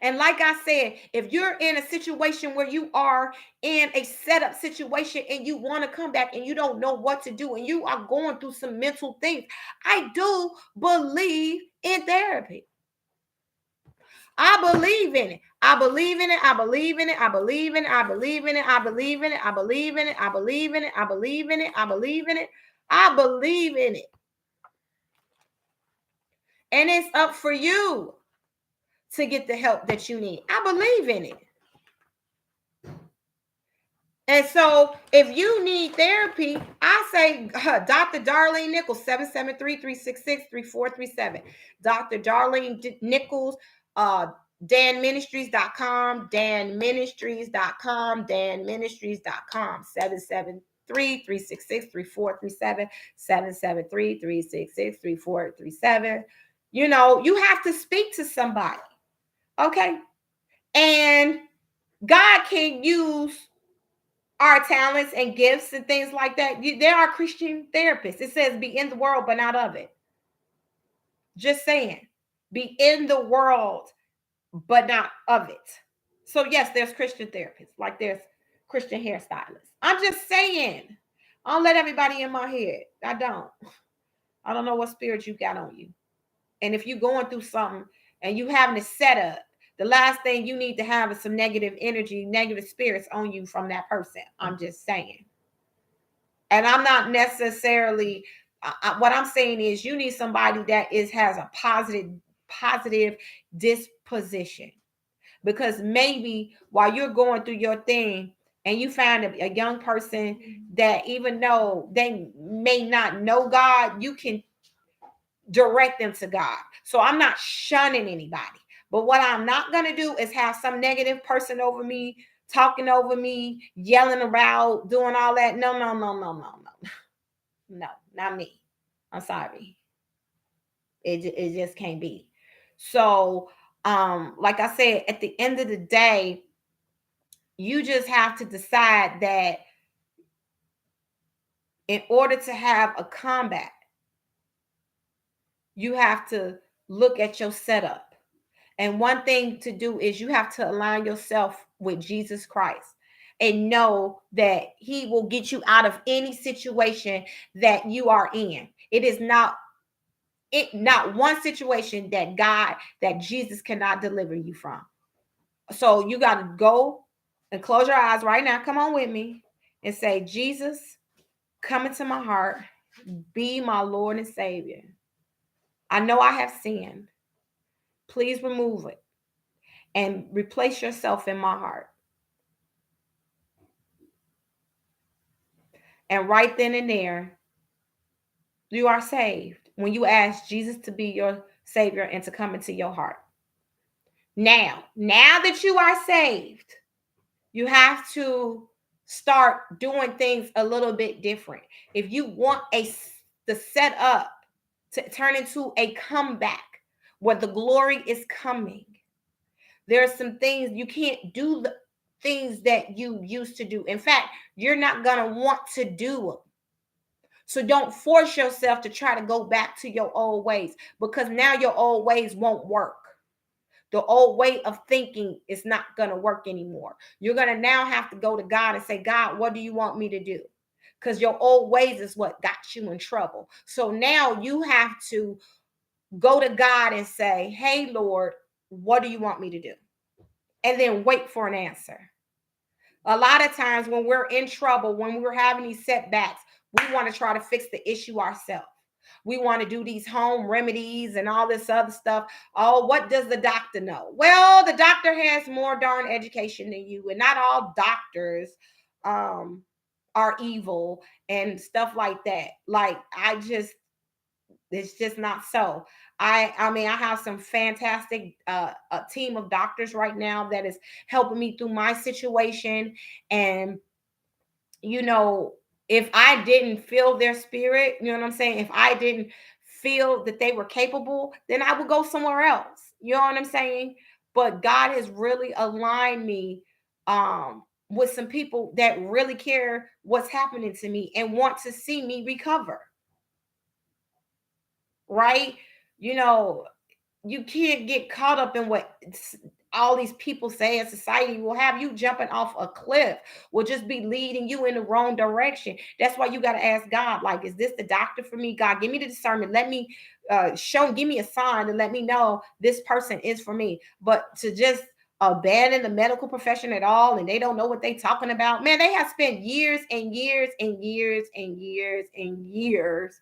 And like I said, if you're in a situation where you are in a setup situation and you want to come back and you don't know what to do and you are going through some mental things, I do believe in therapy. I believe in it. I believe in it. I believe in it. I believe in it. I believe in it. I believe in it. I believe in it. I believe in it. I believe in it. I believe in it. I believe in it. And it's up for you to get the help that you need. I believe in it. And so if you need therapy, I say Dr. Darlene Nichols, 773-366-3437. Dr. Darlene Nichols, danministries.com, danministries.com, danministries.com, 773-366-3437, 773-366-3437. You know, you have to speak to somebody. Okay. And God can use our talents and gifts and things like that. There are Christian therapists. It says be in the world, but not of it. Just saying, be in the world, but not of it. So yes, there's Christian therapists, like there's Christian hairstylists. I'm just saying, I don't let everybody in my head. I don't know what spirit you got on you. And if you're going through something and you having a setup, the last thing you need to have is some negative energy, negative spirits on you from that person. I'm just saying. And I'm not necessarily what I'm saying is you need somebody that has a positive disposition, because maybe while you're going through your thing and you find a young person that, even though they may not know God, you can direct them to God. So I'm not shunning anybody, but what I'm not going to do is have some negative person over me, talking over me, yelling about, doing all that. No, no, no, no, no, no. No, not me. I'm sorry. It just can't be. So, like I said, at the end of the day, you just have to decide that in order to have a combat, you have to look at your setup. And one thing to do is you have to align yourself with Jesus Christ and know that he will get you out of any situation that you are in. It is not one situation that Jesus cannot deliver you from. So you got to go and close your eyes right now. Come on with me and say, Jesus, come into my heart. Be my Lord and Savior. I know I have sinned. Please remove it and replace yourself in my heart. And right then and there, you are saved when you ask Jesus to be your Savior and to come into your heart. Now that you are saved, you have to start doing things a little bit different. If you want the setup to turn into a comeback where the glory is coming, there are some things you can't do, the things that you used to do. In fact, you're not going to want to do them. So don't force yourself to try to go back to your old ways, because now your old ways won't work. The old way of thinking is not going to work anymore. You're going to now have to go to God and say, God, what do you want me to do? Because your old ways is what got you in trouble. So now you have to go to God and say, hey, Lord, what do you want me to do? And then wait for an answer. A lot of times when we're in trouble, when we're having these setbacks, we want to try to fix the issue ourselves. We want to do these home remedies and all this other stuff. Oh, what does the doctor know? Well, the doctor has more darn education than you, and not all doctors are evil and stuff like that. Like, it's just not so. I mean, I have some fantastic a team of doctors right now that is helping me through my situation. And you know, if I didn't feel their spirit, you know what I'm saying? If I didn't feel that they were capable, then I would go somewhere else. You know what I'm saying? But God has really aligned me with some people that really care what's happening to me and want to see me recover. Right? You know, you can't get caught up in what all these people say in society will have you jumping off a cliff, will just be leading you in the wrong direction. That's why you got to ask God, like, is this the doctor for me? God, give me the discernment. Let me give me a sign to let me know this person is for me. But to just abandon the medical profession at all, and they don't know what they talking about, man, they have spent years and years and years and years and years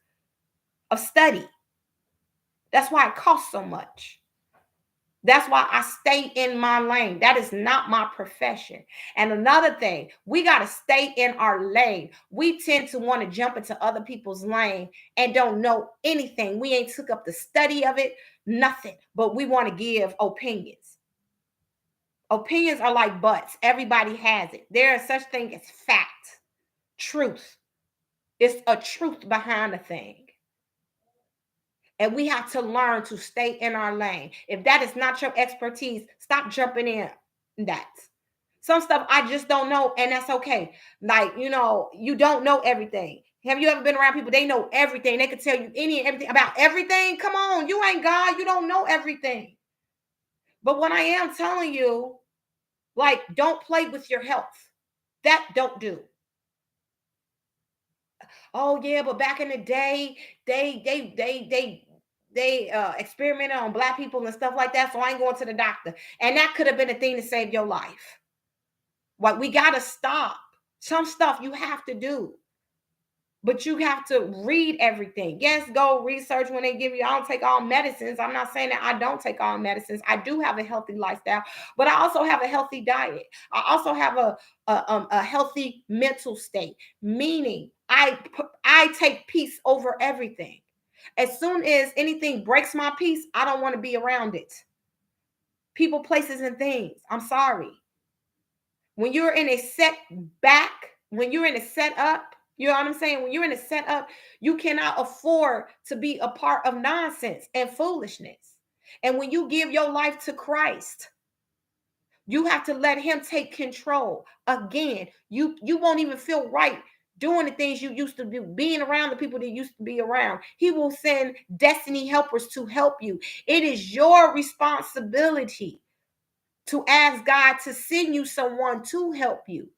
of study. That's why it costs so much. That's why I stay in my lane. That is not my profession. And another thing, we got to stay in our lane. We tend to want to jump into other people's lane and don't know anything. We ain't took up the study of it, nothing. But we want to give opinions. Opinions are like butts. Everybody has it. There is such thing as fact, truth. It's a truth behind a thing. And we have to learn to stay in our lane. If that is not your expertise, stop jumping in that. Some stuff I just don't know, and that's okay. Like, you know, you don't know everything. Have you ever been around people? They know everything. They can tell you any and everything about everything. Come on, you ain't God. You don't know everything. But what I am telling you, like, don't play with your health. That don't do. Oh yeah, but back in the day, they experimented on black people and stuff like that. So I ain't going to the doctor. And that could have been a thing to save your life. Like, we gotta stop. Some stuff you have to do. But you have to read everything. Yes, go research when they give you. I don't take all medicines. I'm not saying that I don't take all medicines. I do have a healthy lifestyle, but I also have a healthy diet. I also have a healthy mental state, meaning I take peace over everything. As soon as anything breaks my peace, I don't want to be around it. People, places, and things. I'm sorry. When you're in a setback, when you're in a setup, you know what I'm saying? When you're in a setup, you cannot afford to be a part of nonsense and foolishness. And when you give your life to Christ, you have to let him take control. Again, you won't even feel right doing the things you used to do, being around the people that used to be around. He will send destiny helpers to help you. It is your responsibility to ask God to send you someone to help you.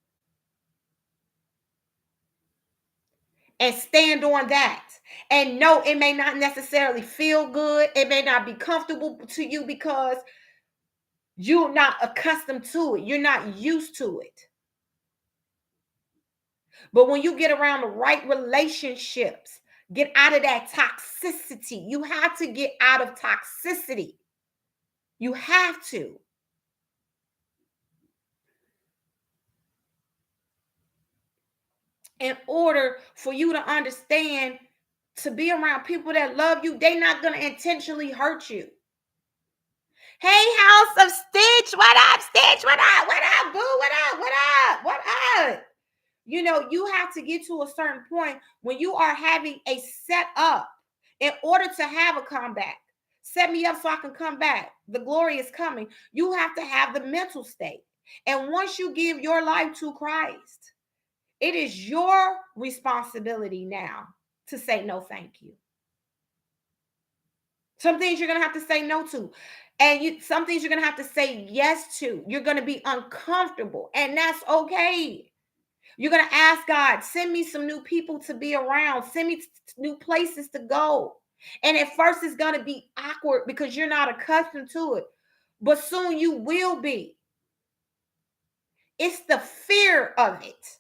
And stand on that. And no, it may not necessarily feel good. It may not be comfortable to you because you're not accustomed to it. You're not used to it. But when you get around the right relationships, get out of that toxicity. You have to get out of toxicity. You have to. In order for you to understand, to be around people that love you, they're not going to intentionally hurt you. Hey, House of Stitch, what up, Stitch? What up? What up, boo? What up? What up? What up? You know, you have to get to a certain point when you are having a setup in order to have a comeback. Set me up so I can come back. The glory is coming. You have to have the mental state. And once you give your life to Christ, it is your responsibility now to say no, thank you. Some things you're going to have to say no to. And some things you're going to have to say yes to. You're going to be uncomfortable. And that's okay. You're going to ask God, send me some new people to be around. Send me new places to go. And at first it's going to be awkward because you're not accustomed to it. But soon you will be. It's the fear of it.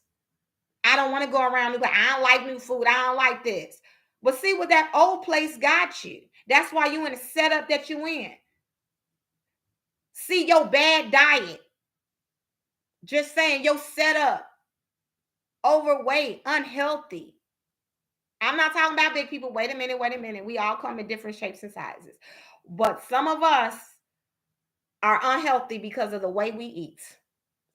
I don't want to go around. I don't like new food. I don't like this. But see what that old place got you. That's why you're in the setup that you're in. See your bad diet. Just saying your setup. Overweight, unhealthy. I'm not talking about big people. Wait a minute. We all come in different shapes and sizes. But some of us are unhealthy because of the way we eat.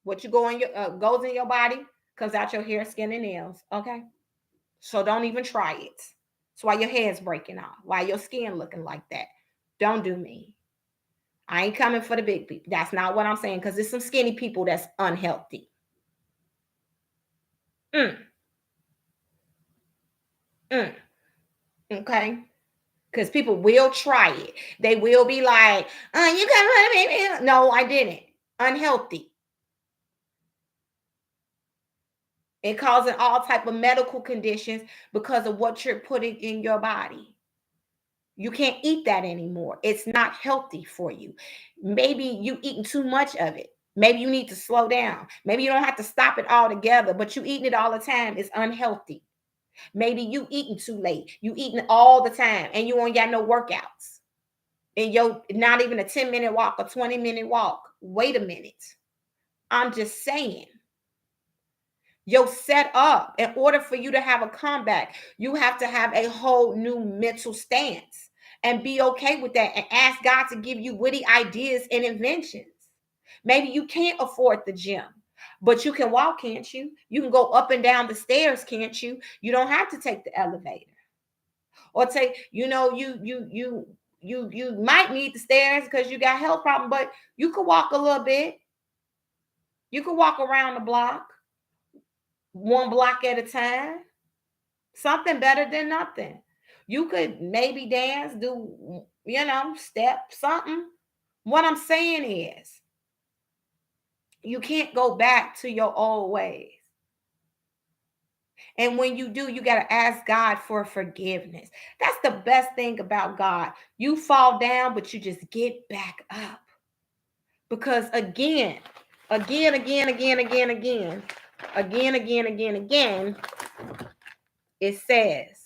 What you go in your goes in your body comes out your hair, skin, and nails. Okay? So don't even try it. That's why your hair's breaking off. Why your skin looking like that. Don't do me. I ain't coming for the big people. That's not what I'm saying, because there's some skinny people that's unhealthy. Okay? Because people will try it. They will be like, you got me. No, I didn't. Unhealthy. It causing all type of medical conditions because of what you're putting in your body. You can't eat that anymore. It's not healthy for you. Maybe you eating too much of it. Maybe you need to slow down. Maybe you don't have to stop it altogether, but you eating it all the time is unhealthy. Maybe you eating too late. You eating all the time and you ain't got no workouts. And you're not even a 10-minute walk, a 20-minute walk. Wait a minute. I'm just saying. You're set up. In order for you to have a comeback, you have to have a whole new mental stance and be okay with that and ask God to give you witty ideas and inventions. Maybe you can't afford the gym, but you can walk, can't you? You can go up and down the stairs, can't you? You don't have to take the elevator. Or take, you might need the stairs because you got health problem, but you could walk a little bit. You could walk around the block, one block at a time. Something better than nothing. You could maybe dance, do, step, something. What I'm saying is, you can't go back to your old ways. And when you do, you got to ask God for forgiveness. That's the best thing about God. You fall down, but you just get back up. Because again, it says,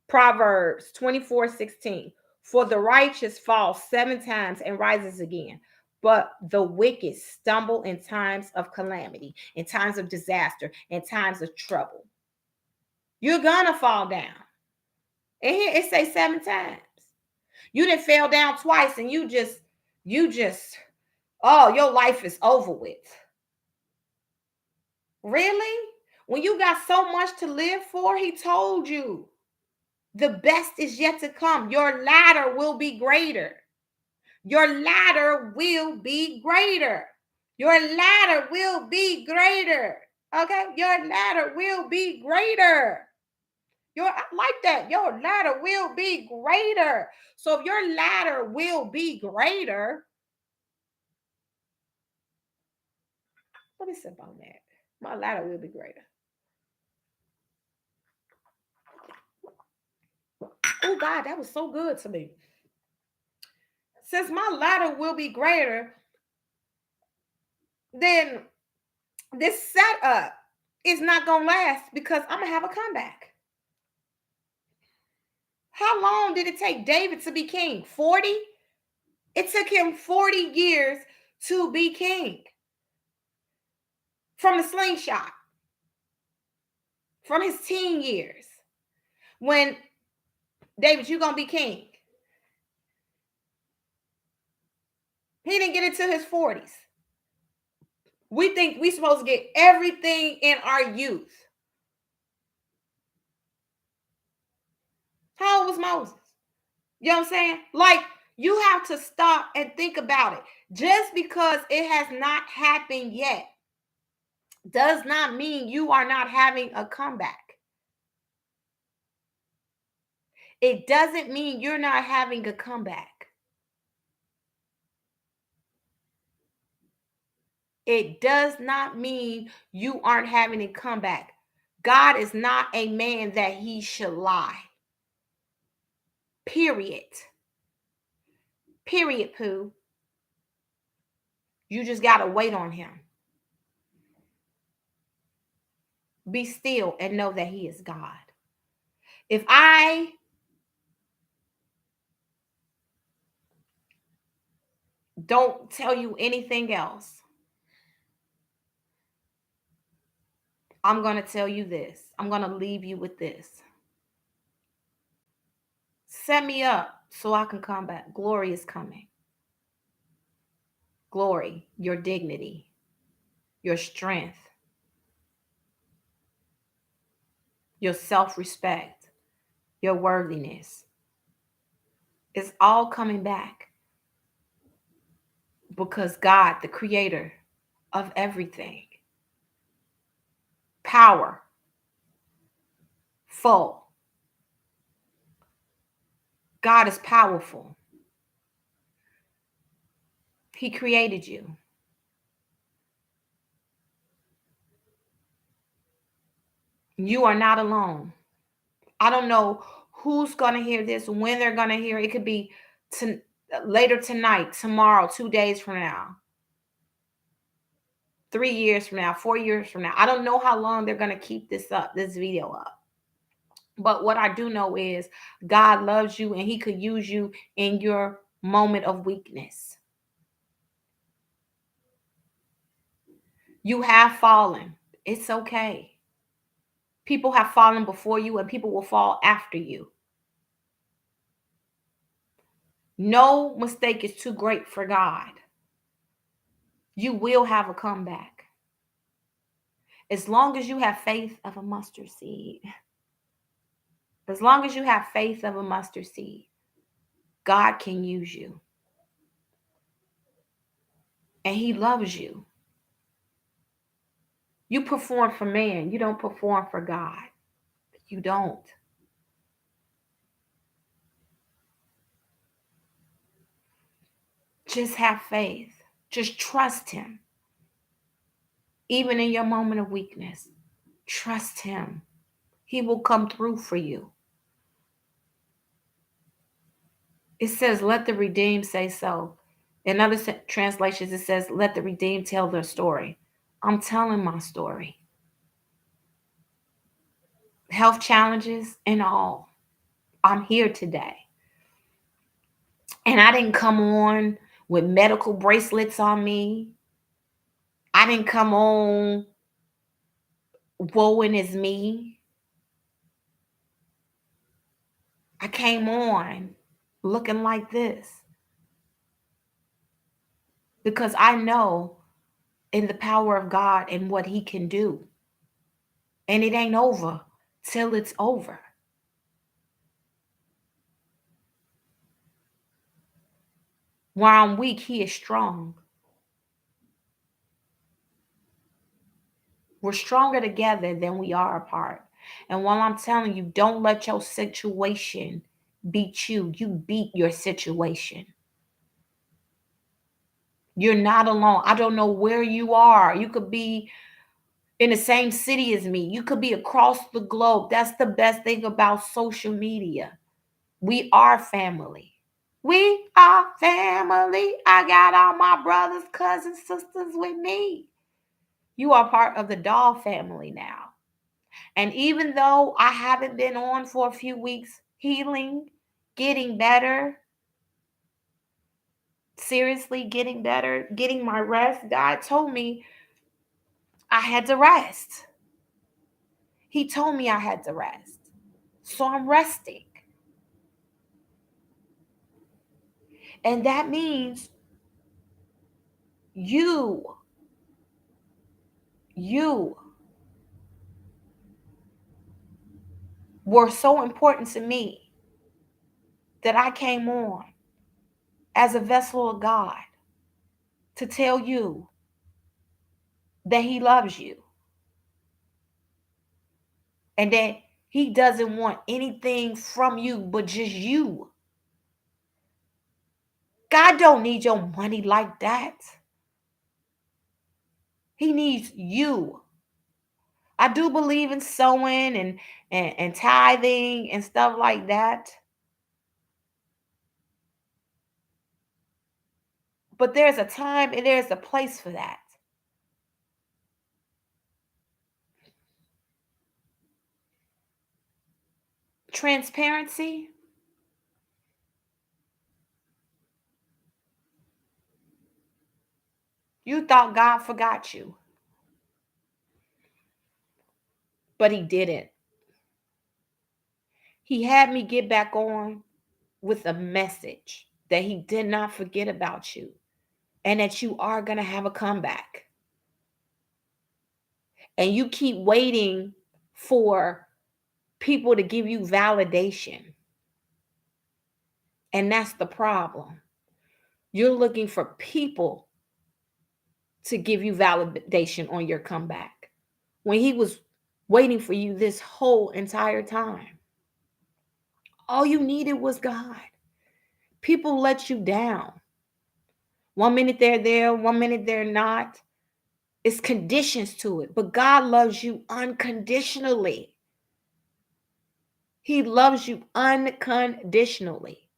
Proverbs 24:16, for the righteous falls 7 times and rises again, but the wicked stumble in times of calamity, in times of disaster, in times of trouble. You're gonna fall down. And here it says 7 times. You didn't fail down twice and you just, oh, your life is over with. Really? When you got so much to live for, he told you the best is yet to come. Your ladder will be greater. Your ladder will be greater. Your ladder will be greater. Okay? Your ladder will be greater. I like that. Your ladder will be greater. So if your ladder will be greater, let me sip on that. My ladder will be greater. Oh God, that was so good to me. Since my ladder will be greater, then this setup is not gonna last because I'm gonna have a comeback. How long did it take David to be king? 40? It took him 40 years to be king. From the slingshot. From his teen years. When David, you're gonna be king. He didn't get into his 40s. We think we're supposed to get everything in our youth. How old was Moses? You know what I'm saying? Like, you have to stop and think about it. Just because it has not happened yet does not mean you are not having a comeback. It doesn't mean you're not having a comeback. It does not mean you aren't having a comeback. God is not a man that he should lie. Period. Period, Pooh. You just got to wait on him. Be still and know that he is God. If I don't tell you anything else, I'm going to tell you this. I'm going to leave you with this. Set me up so I can come back. Glory is coming. Glory, your dignity, your strength, your self-respect, your worthiness. It's all coming back because God, the creator of everything, power, full. God is powerful. He created you. You are not alone. I don't know who's going to hear this, when they're going to hear it. It could be later tonight, tomorrow, 2 days from now, 3 years from now, 4 years from now. I don't know how long they're going to keep this video up. But what I do know is God loves you and he could use you in your moment of weakness. You have fallen. It's okay. People have fallen before you and people will fall after you. No mistake is too great for God. You will have a comeback. As long as you have faith of a mustard seed. As long as you have faith of a mustard seed, God can use you. And he loves you. You perform for man. You don't perform for God. You don't. Just have faith. Just trust him. Even in your moment of weakness, trust him. He will come through for you. It says, let the redeemed say so. In other translations, it says, let the redeemed tell their story. I'm telling my story. health challenges and all, I'm here today. And I didn't come on with medical bracelets on me. I didn't come on, woe and is me. I came on looking like this because I know in the power of God and what He can do. And it ain't over till it's over. Where I'm weak, He is strong. We're stronger together than we are apart. And while I'm telling you, don't let your situation beat you. You beat your situation. You're not alone. I don't know where you are. You could be in the same city as me. You could be across the globe. That's the best thing about social media. We are family. We are family. I got all my brothers, cousins, sisters with me. You are part of the doll family now. And even though I haven't been on for a few weeks, healing, getting better, seriously getting better, getting my rest, God told me I had to rest. He told me I had to rest. So I'm resting. And that means you, you were so important to me that I came on as a vessel of God to tell you that He loves you and that He doesn't want anything from you but just you. God don't need your money like that. He needs you. I do believe in sowing and tithing and stuff like that. But there's a time and there's a place for that. Transparency. You thought God forgot you, but He didn't. He had me get back on with a message that He did not forget about you and that you are going to have a comeback. And you keep waiting for people to give you validation. And that's the problem. You're looking for people to give you validation on your comeback when He was waiting for you this whole entire time. All you needed was God. People let you down. One minute they're there, one minute they're not. It's conditions to it, but God loves you unconditionally. He loves you unconditionally.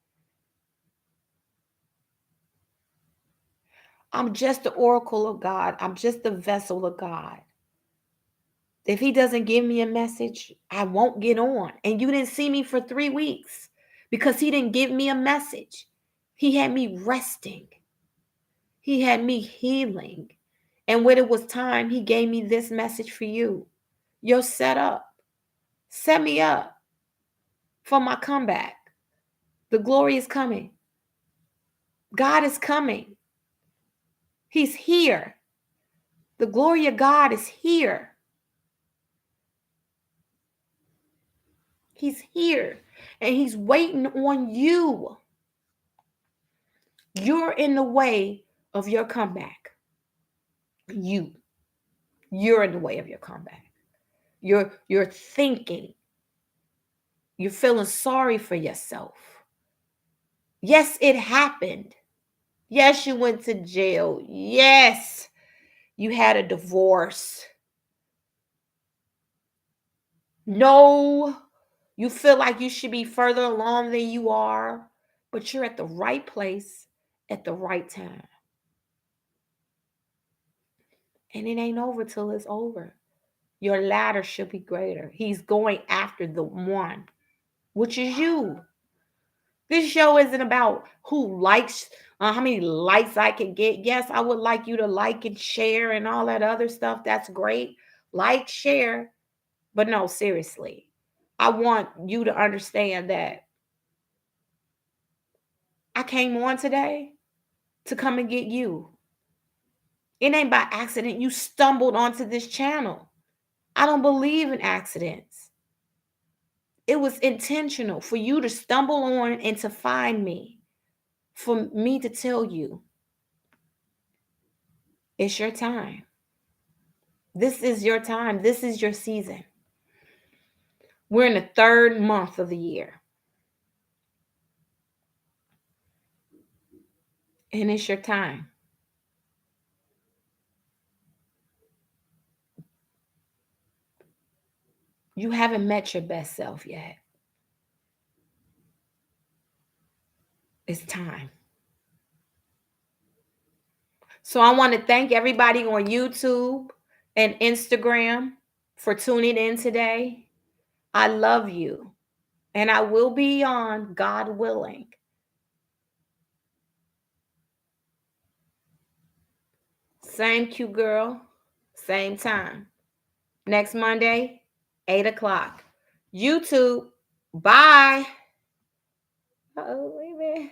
I'm just the oracle of God. I'm just the vessel of God. If He doesn't give me a message, I won't get on. And you didn't see me for 3 weeks because He didn't give me a message. He had me resting. He had me healing. And when it was time, He gave me this message for you. You're set up. Set me up for my comeback. The glory is coming. God is coming. He's here. The glory of God is here. He's here. And He's waiting on you. You're in the way of your comeback. You're in the way of your comeback. You're thinking. You're feeling sorry for yourself. Yes, it happened. Yes, you went to jail. Yes, you had a divorce. No, you feel like you should be further along than you are, but you're at the right place at the right time. And it ain't over till it's over. your ladder should be greater. He's going after the one, which is you. This show isn't about who likes, how many likes I can get. Yes, I would like you to like and share and all that other stuff. That's great. Like, share. But no, seriously, I want you to understand that I came on today to come and get you. It ain't by accident you stumbled onto this channel. I don't believe in accidents. It was intentional for you to stumble on and to find me, for me to tell you it's your time. This is your time. This is your season. We're in the 3rd month of the year. And it's your time. You haven't met your best self yet. It's time. So I want to thank everybody on YouTube and Instagram for tuning in today. I love you. And I will be on, God willing. Same cute girl, same time. Next Monday, 8 o'clock. YouTube. Bye. Uh-oh, wait a minute.